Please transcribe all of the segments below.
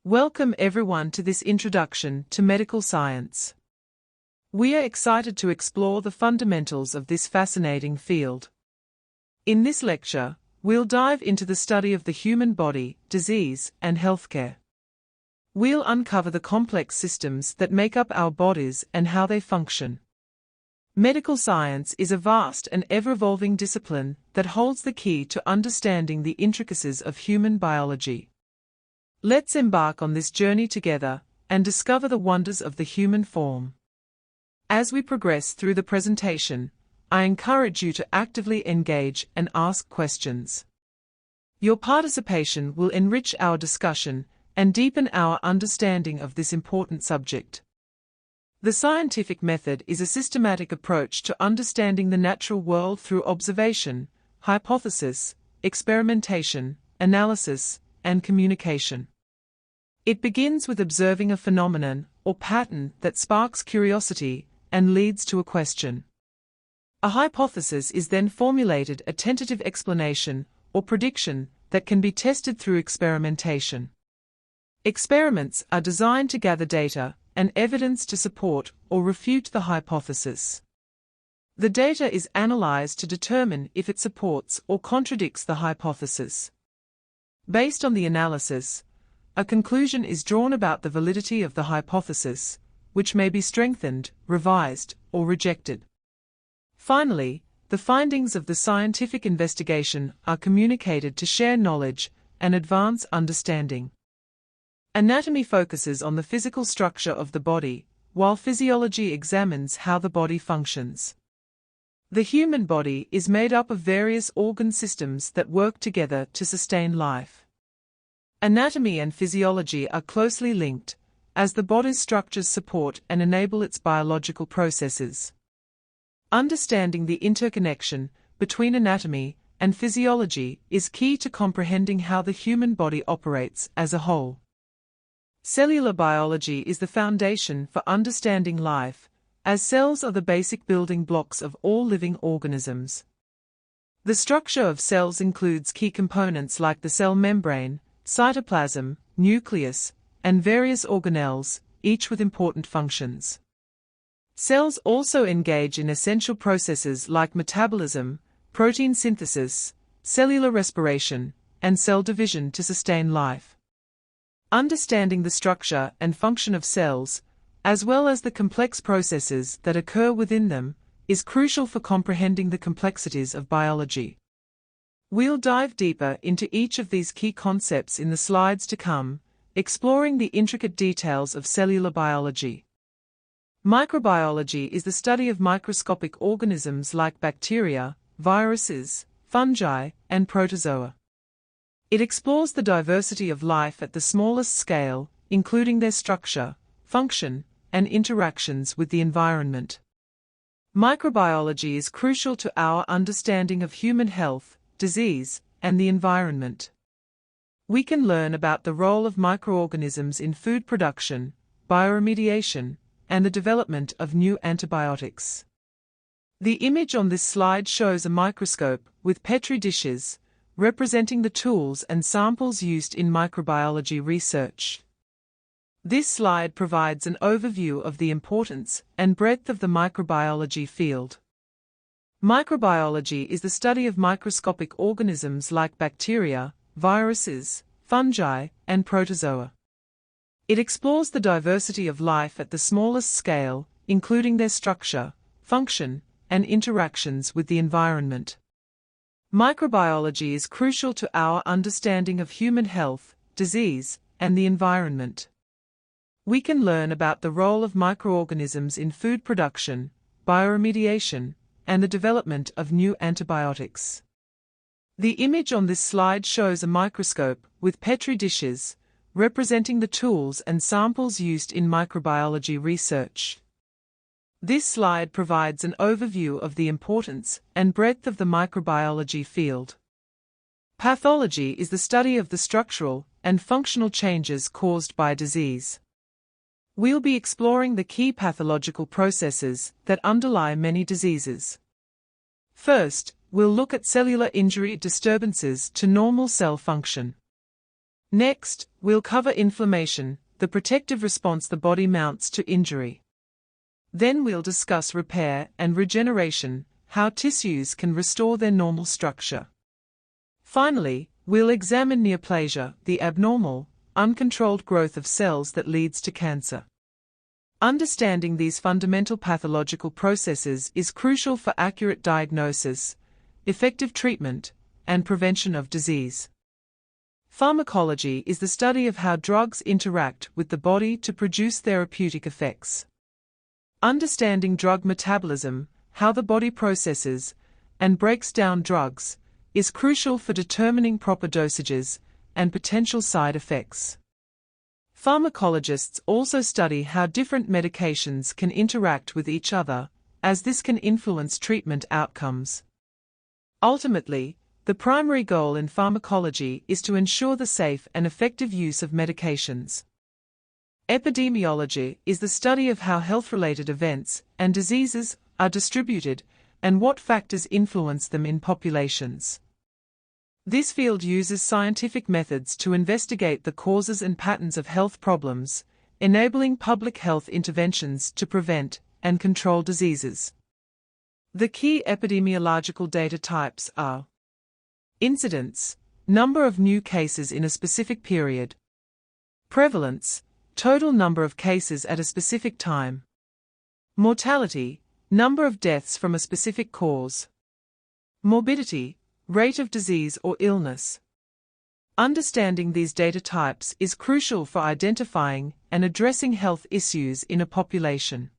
Welcome everyone to this introduction to medical science. We are excited to explore the fundamentals of this fascinating field. In this lecture, we'll dive into the study of the human body, disease, and healthcare. We'll uncover the complex systems that make up our bodies and how they function. Medical science is a vast and ever-evolving discipline that holds the key to understanding the intricacies of human biology. Let's embark on this journey together and discover the wonders of the human form. As we progress through the presentation, I encourage you to actively engage and ask questions. Your participation will enrich our discussion and deepen our understanding of this important subject. The scientific method is a systematic approach to understanding the natural world through observation, hypothesis, experimentation, analysis, and communication. It begins with observing a phenomenon or pattern that sparks curiosity and leads to a question. A hypothesis is then formulated, a tentative explanation or prediction that can be tested through experimentation. Experiments are designed to gather data and evidence to support or refute the hypothesis. The data is analyzed to determine if it supports or contradicts the hypothesis. Based on the analysis, a conclusion is drawn about the validity of the hypothesis, which may be strengthened, revised, or rejected. Finally, the findings of the scientific investigation are communicated to share knowledge and advance understanding. Anatomy focuses on the physical structure of the body, while physiology examines how the body functions. The human body is made up of various organ systems that work together to sustain life. Anatomy and physiology are closely linked, as the body's structures support and enable its biological processes. Understanding the interconnection between anatomy and physiology is key to comprehending how the human body operates as a whole. Cellular biology is the foundation for understanding life, as cells are the basic building blocks of all living organisms. The structure of cells includes key components like the cell membrane, cytoplasm, nucleus, and various organelles, each with important functions. Cells also engage in essential processes like metabolism, protein synthesis, cellular respiration, and cell division to sustain life. Understanding the structure and function of cells, as well as the complex processes that occur within them, is crucial for comprehending the complexities of biology. We'll dive deeper into each of these key concepts in the slides to come, exploring the intricate details of cellular biology. Microbiology is the study of microscopic organisms like bacteria, viruses, fungi, and protozoa. It explores the diversity of life at the smallest scale, including their structure, function, and interactions with the environment. Microbiology is crucial to our understanding of human health, disease, and the environment. We can learn about the role of microorganisms in food production, bioremediation, and the development of new antibiotics. The image on this slide shows a microscope with Petri dishes, representing the tools and samples used in microbiology research. This slide provides an overview of the importance and breadth of the microbiology field. Microbiology is the study of microscopic organisms like bacteria, viruses, fungi, and protozoa. It explores the diversity of life at the smallest scale, including their structure, function, and interactions with the environment. Microbiology is crucial to our understanding of human health, disease, and the environment. We can learn about the role of microorganisms in food production, bioremediation, and the development of new antibiotics. The image on this slide shows a microscope with Petri dishes, representing the tools and samples used in microbiology research. This slide provides an overview of the importance and breadth of the microbiology field. Pathology is the study of the structural and functional changes caused by disease. We'll be exploring the key pathological processes that underlie many diseases. First, we'll look at cellular injury disturbances to normal cell function. Next, we'll cover inflammation, the protective response the body mounts to injury. Then we'll discuss repair and regeneration, how tissues can restore their normal structure. Finally, we'll examine neoplasia, the abnormal, uncontrolled growth of cells that leads to cancer. Understanding these fundamental pathological processes is crucial for accurate diagnosis, effective treatment, and prevention of disease. Pharmacology is the study of how drugs interact with the body to produce therapeutic effects. Understanding drug metabolism, how the body processes and breaks down drugs, is crucial for determining proper dosages and potential side effects. Pharmacologists also study how different medications can interact with each other, as this can influence treatment outcomes. Ultimately, the primary goal in pharmacology is to ensure the safe and effective use of medications. Epidemiology is the study of how health-related events and diseases are distributed and what factors influence them in populations. This field uses scientific methods to investigate the causes and patterns of health problems, enabling public health interventions to prevent and control diseases. The key epidemiological data types are: incidence, number of new cases in a specific period; prevalence, total number of cases at a specific time; mortality, number of deaths from a specific cause; morbidity, rate of disease or illness. Understanding these data types is crucial for identifying and addressing health issues in a population.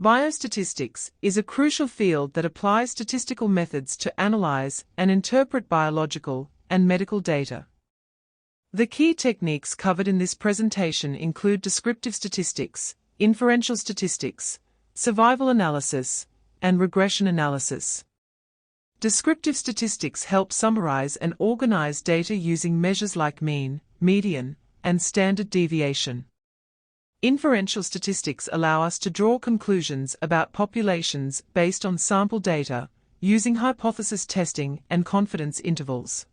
Biostatistics is a crucial field that applies statistical methods to analyze and interpret biological and medical data. The key techniques covered in this presentation include descriptive statistics, inferential statistics, survival analysis, and regression analysis. Descriptive statistics help summarize and organize data using measures like mean, median, and standard deviation. Inferential statistics allow us to draw conclusions about populations based on sample data, using hypothesis testing and confidence intervals.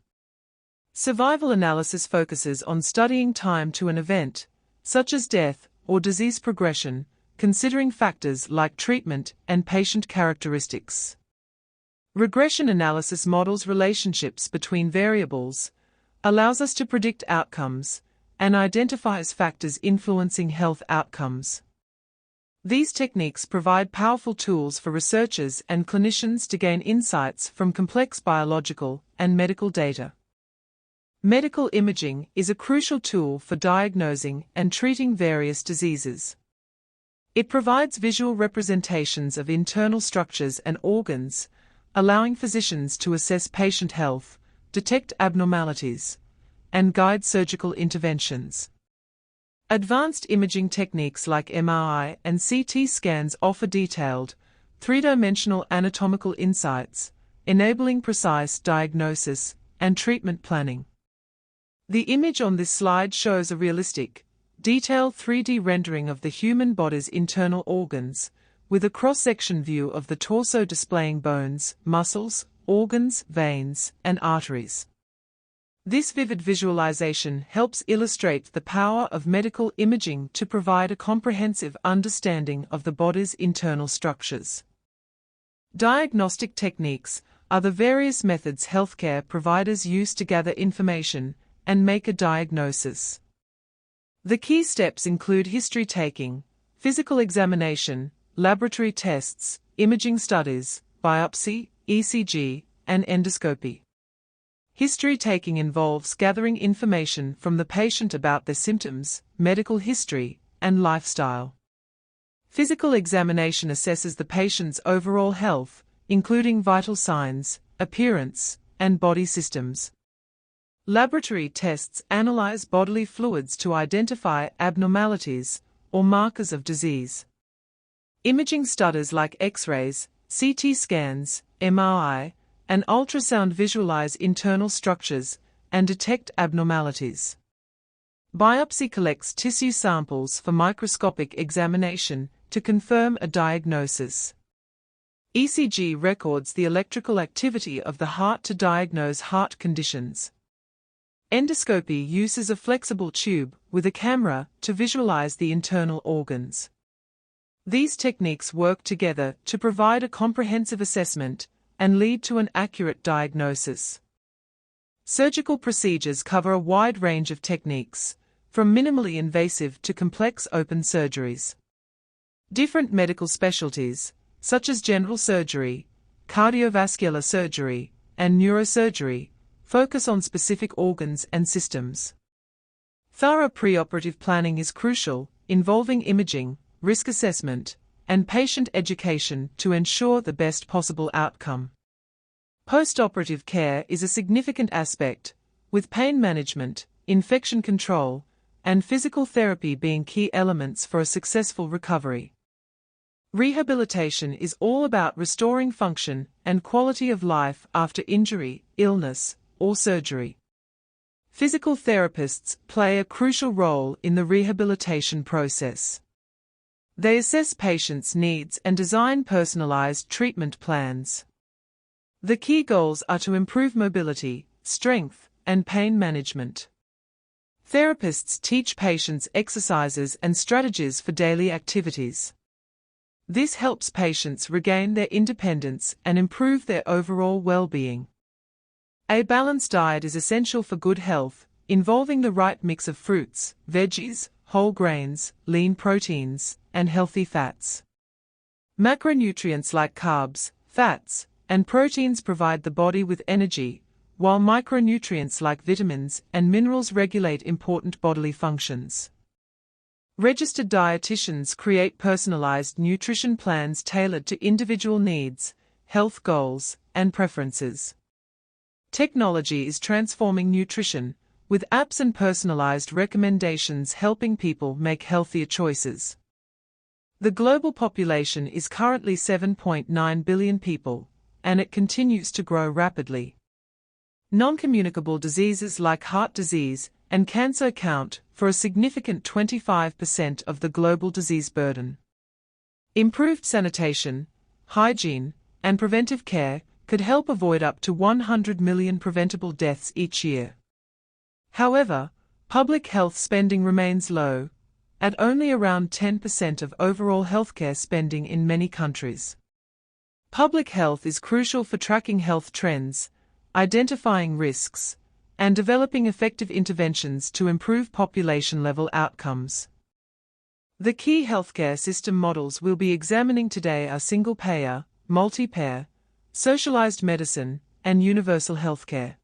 Survival analysis focuses on studying time to an event, such as death or disease progression, considering factors like treatment and patient characteristics. Regression analysis models relationships between variables, allows us to predict outcomes, and identifies factors influencing health outcomes. These techniques provide powerful tools for researchers and clinicians to gain insights from complex biological and medical data. Medical imaging is a crucial tool for diagnosing and treating various diseases. It provides visual representations of internal structures and organs, allowing physicians to assess patient health, detect abnormalities, and guide surgical interventions. Advanced imaging techniques like MRI and CT scans offer detailed, three-dimensional anatomical insights, enabling precise diagnosis and treatment planning. The image on this slide shows a realistic, detailed 3D rendering of the human body's internal organs, with a cross-section view of the torso displaying bones, muscles, organs, veins, and arteries. This vivid visualization helps illustrate the power of medical imaging to provide a comprehensive understanding of the body's internal structures. Diagnostic techniques are the various methods healthcare providers use to gather information and make a diagnosis. The key steps include history taking, physical examination, laboratory tests, imaging studies, biopsy, ECG, and endoscopy. History taking involves gathering information from the patient about their symptoms, medical history, and lifestyle. Physical examination assesses the patient's overall health, including vital signs, appearance, and body systems. Laboratory tests analyze bodily fluids to identify abnormalities or markers of disease. Imaging studies like X-rays, CT scans, MRI, and ultrasound visualize internal structures and detect abnormalities. Biopsy collects tissue samples for microscopic examination to confirm a diagnosis. ECG records the electrical activity of the heart to diagnose heart conditions. Endoscopy uses a flexible tube with a camera to visualize the internal organs. These techniques work together to provide a comprehensive assessment and lead to an accurate diagnosis. Surgical procedures cover a wide range of techniques, from minimally invasive to complex open surgeries. Different medical specialties, such as general surgery, cardiovascular surgery, and neurosurgery, focus on specific organs and systems. Thorough preoperative planning is crucial, involving imaging, risk assessment, and patient education to ensure the best possible outcome. Postoperative care is a significant aspect, with pain management, infection control, and physical therapy being key elements for a successful recovery. Rehabilitation is all about restoring function and quality of life after injury, illness, or surgery. Physical therapists play a crucial role in the rehabilitation process. They assess patients' needs and design personalized treatment plans. The key goals are to improve mobility, strength, and pain management. Therapists teach patients exercises and strategies for daily activities. This helps patients regain their independence and improve their overall well-being. A balanced diet is essential for good health, involving the right mix of fruits, veggies, whole grains, lean proteins, and healthy fats. Macronutrients like carbs, fats, and proteins provide the body with energy, while micronutrients like vitamins and minerals regulate important bodily functions. Registered dietitians create personalized nutrition plans tailored to individual needs, health goals, and preferences. Technology is transforming nutrition, with apps and personalized recommendations helping people make healthier choices. The global population is currently 7.9 billion people, and it continues to grow rapidly. Non-communicable diseases like heart disease and cancer account for a significant 25% of the global disease burden. Improved sanitation, hygiene, and preventive care could help avoid up to 100 million preventable deaths each year. However, public health spending remains low, at only around 10% of overall healthcare spending in many countries. Public health is crucial for tracking health trends, identifying risks, and developing effective interventions to improve population-level outcomes. The key healthcare system models we'll be examining today are single-payer, multi-payer, socialized medicine, and universal healthcare.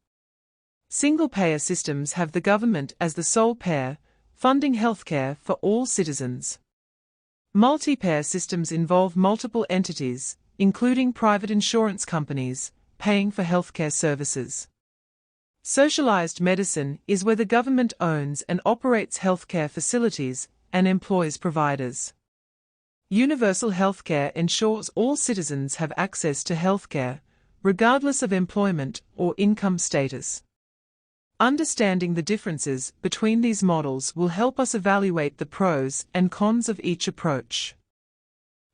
Single-payer systems have the government as the sole payer, funding healthcare for all citizens. Multi-payer systems involve multiple entities, including private insurance companies, paying for healthcare services. Socialized medicine is where the government owns and operates healthcare facilities and employs providers. Universal healthcare ensures all citizens have access to healthcare, regardless of employment or income status. Understanding the differences between these models will help us evaluate the pros and cons of each approach.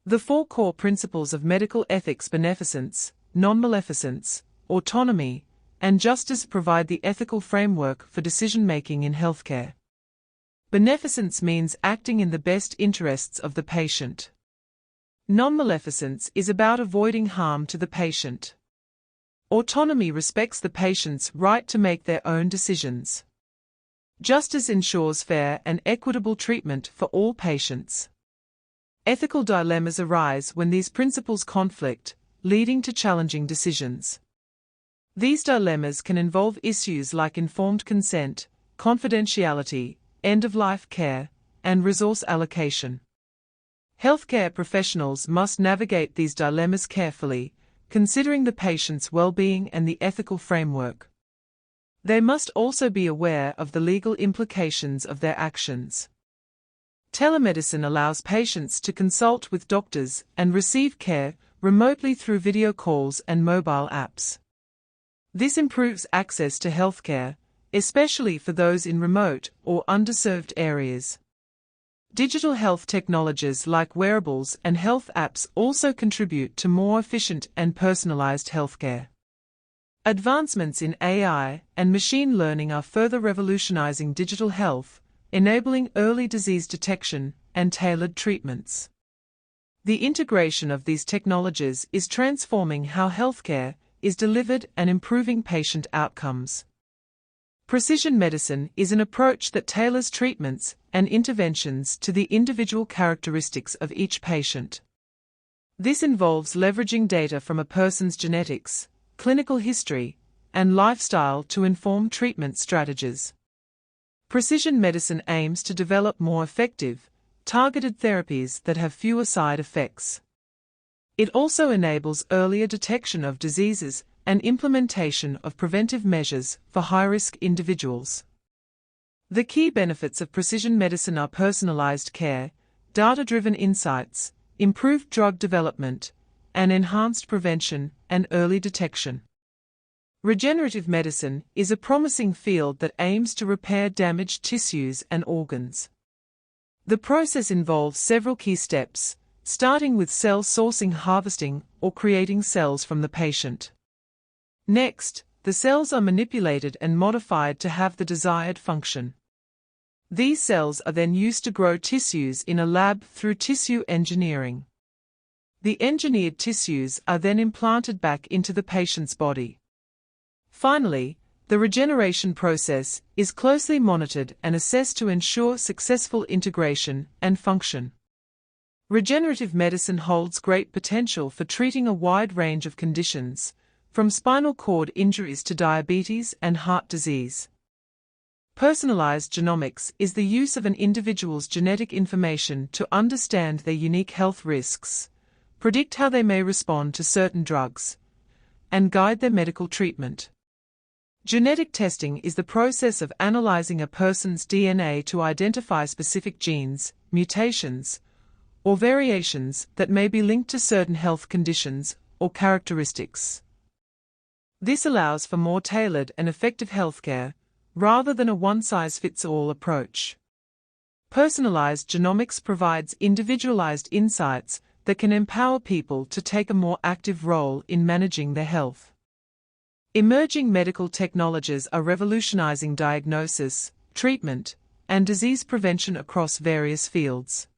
The four core principles of medical ethics: beneficence, non-maleficence, autonomy, and justice provide the ethical framework for decision-making in healthcare. Beneficence means acting in the best interests of the patient. Non-maleficence is about avoiding harm to the patient. Autonomy respects the patient's right to make their own decisions. Justice ensures fair and equitable treatment for all patients. Ethical dilemmas arise when these principles conflict, leading to challenging decisions. These dilemmas can involve issues like informed consent, confidentiality, end-of-life care, and resource allocation. Healthcare professionals must navigate these dilemmas carefully, considering the patient's well-being and the ethical framework. They must also be aware of the legal implications of their actions. Telemedicine allows patients to consult with doctors and receive care remotely through video calls and mobile apps. This improves access to healthcare, especially for those in remote or underserved areas. Digital health technologies like wearables and health apps also contribute to more efficient and personalized healthcare. Advancements in AI and machine learning are further revolutionizing digital health, enabling early disease detection and tailored treatments. The integration of these technologies is transforming how healthcare is delivered and improving patient outcomes. Precision medicine is an approach that tailors treatments and interventions to the individual characteristics of each patient. This involves leveraging data from a person's genetics, clinical history, and lifestyle to inform treatment strategies. Precision medicine aims to develop more effective, targeted therapies that have fewer side effects. It also enables earlier detection of diseases and implementation of preventive measures for high-risk individuals. The key benefits of precision medicine are personalized care, data-driven insights, improved drug development, and enhanced prevention and early detection. Regenerative medicine is a promising field that aims to repair damaged tissues and organs. The process involves several key steps, starting with cell sourcing, harvesting, or creating cells from the patient. Next, the cells are manipulated and modified to have the desired function. These cells are then used to grow tissues in a lab through tissue engineering. The engineered tissues are then implanted back into the patient's body. Finally, the regeneration process is closely monitored and assessed to ensure successful integration and function. Regenerative medicine holds great potential for treating a wide range of conditions, from spinal cord injuries to diabetes and heart disease. Personalized genomics is the use of an individual's genetic information to understand their unique health risks, predict how they may respond to certain drugs, and guide their medical treatment. Genetic testing is the process of analyzing a person's DNA to identify specific genes, mutations, or variations that may be linked to certain health conditions or characteristics. This allows for more tailored and effective healthcare, rather than a one-size-fits-all approach. Personalized genomics provides individualized insights that can empower people to take a more active role in managing their health. Emerging medical technologies are revolutionizing diagnosis, treatment, and disease prevention across various fields.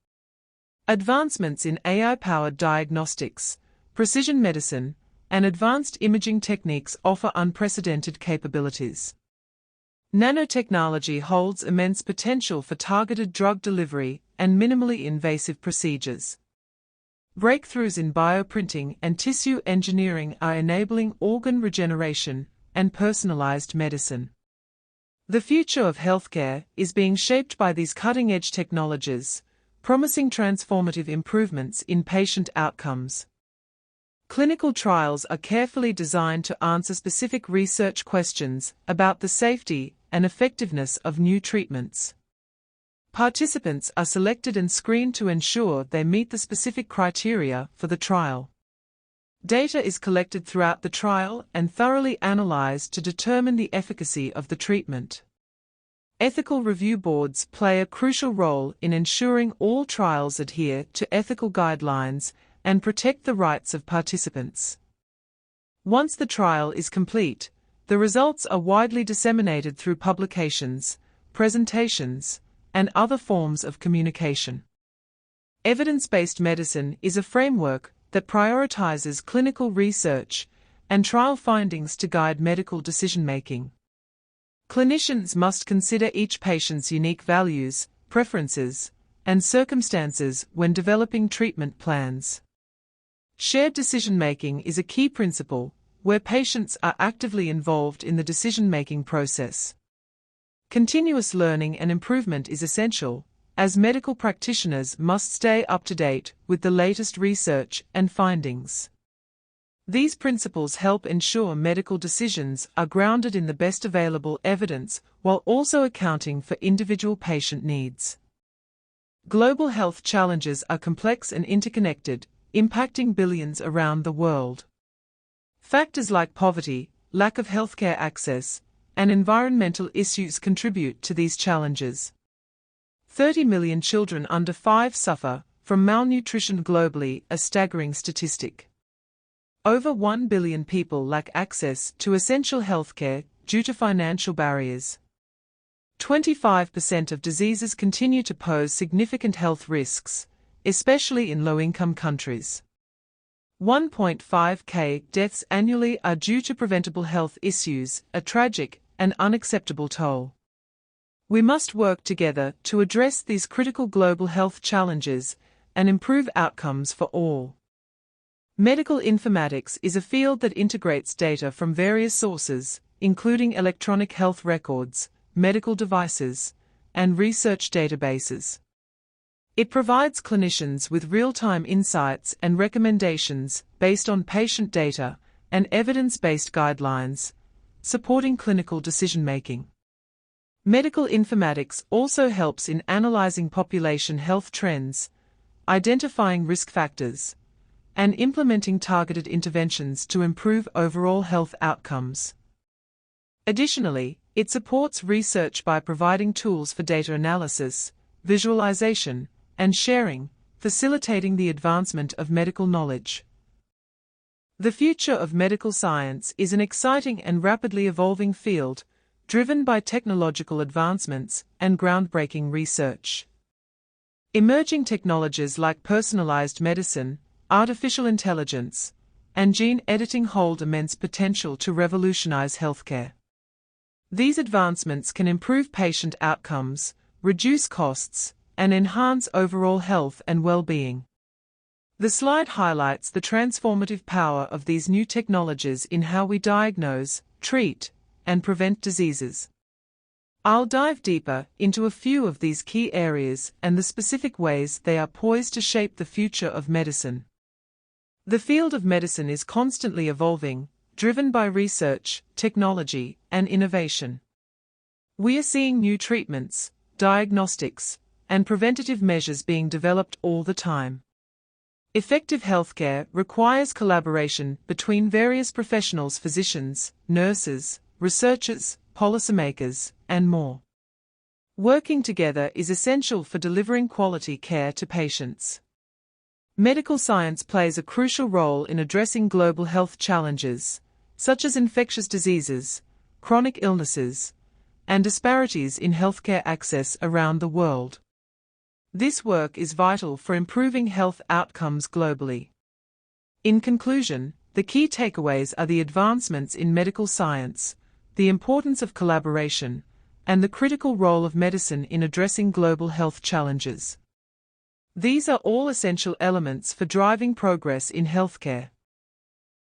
Advancements in AI-powered diagnostics, precision medicine, and advanced imaging techniques offer unprecedented capabilities. Nanotechnology holds immense potential for targeted drug delivery and minimally invasive procedures. Breakthroughs in bioprinting and tissue engineering are enabling organ regeneration and personalized medicine. The future of healthcare is being shaped by these cutting-edge technologies, promising transformative improvements in patient outcomes. Clinical trials are carefully designed to answer specific research questions about the safety and effectiveness of new treatments. Participants are selected and screened to ensure they meet the specific criteria for the trial. Data is collected throughout the trial and thoroughly analyzed to determine the efficacy of the treatment. Ethical review boards play a crucial role in ensuring all trials adhere to ethical guidelines and protect the rights of participants. Once the trial is complete, the results are widely disseminated through publications, presentations, and other forms of communication. Evidence-based medicine is a framework that prioritizes clinical research and trial findings to guide medical decision-making. Clinicians must consider each patient's unique values, preferences, and circumstances when developing treatment plans. Shared decision-making is a key principle, where patients are actively involved in the decision-making process. Continuous learning and improvement is essential, as medical practitioners must stay up to date with the latest research and findings. These principles help ensure medical decisions are grounded in the best available evidence while also accounting for individual patient needs. Global health challenges are complex and interconnected, impacting billions around the world. Factors like poverty, lack of healthcare access, and environmental issues contribute to these challenges. 30 million children under 5 suffer from malnutrition globally, a staggering statistic. Over 1 billion people lack access to essential healthcare due to financial barriers. 25% of diseases continue to pose significant health risks, especially in low-income countries. 1.5k deaths annually are due to preventable health issues, a tragic and unacceptable toll. We must work together to address these critical global health challenges and improve outcomes for all. Medical informatics is a field that integrates data from various sources, including electronic health records, medical devices, and research databases. It provides clinicians with real-time insights and recommendations based on patient data and evidence-based guidelines, supporting clinical decision-making. Medical informatics also helps in analyzing population health trends, identifying risk factors, and implementing targeted interventions to improve overall health outcomes. Additionally, it supports research by providing tools for data analysis, visualization, and sharing, facilitating the advancement of medical knowledge. The future of medical science is an exciting and rapidly evolving field, driven by technological advancements and groundbreaking research. Emerging technologies like personalized medicine, artificial intelligence, and gene editing hold immense potential to revolutionize healthcare. These advancements can improve patient outcomes, reduce costs, and enhance overall health and well-being. The slide highlights the transformative power of these new technologies in how we diagnose, treat, and prevent diseases. I'll dive deeper into a few of these key areas and the specific ways they are poised to shape the future of medicine. The field of medicine is constantly evolving, driven by research, technology, and innovation. We are seeing new treatments, diagnostics, and preventative measures being developed all the time. Effective healthcare requires collaboration between various professionals: physicians, nurses, researchers, policymakers, and more. Working together is essential for delivering quality care to patients. Medical science plays a crucial role in addressing global health challenges, such as infectious diseases, chronic illnesses, and disparities in healthcare access around the world. This work is vital for improving health outcomes globally. In conclusion, the key takeaways are the advancements in medical science, the importance of collaboration, and the critical role of medicine in addressing global health challenges. These are all essential elements for driving progress in healthcare.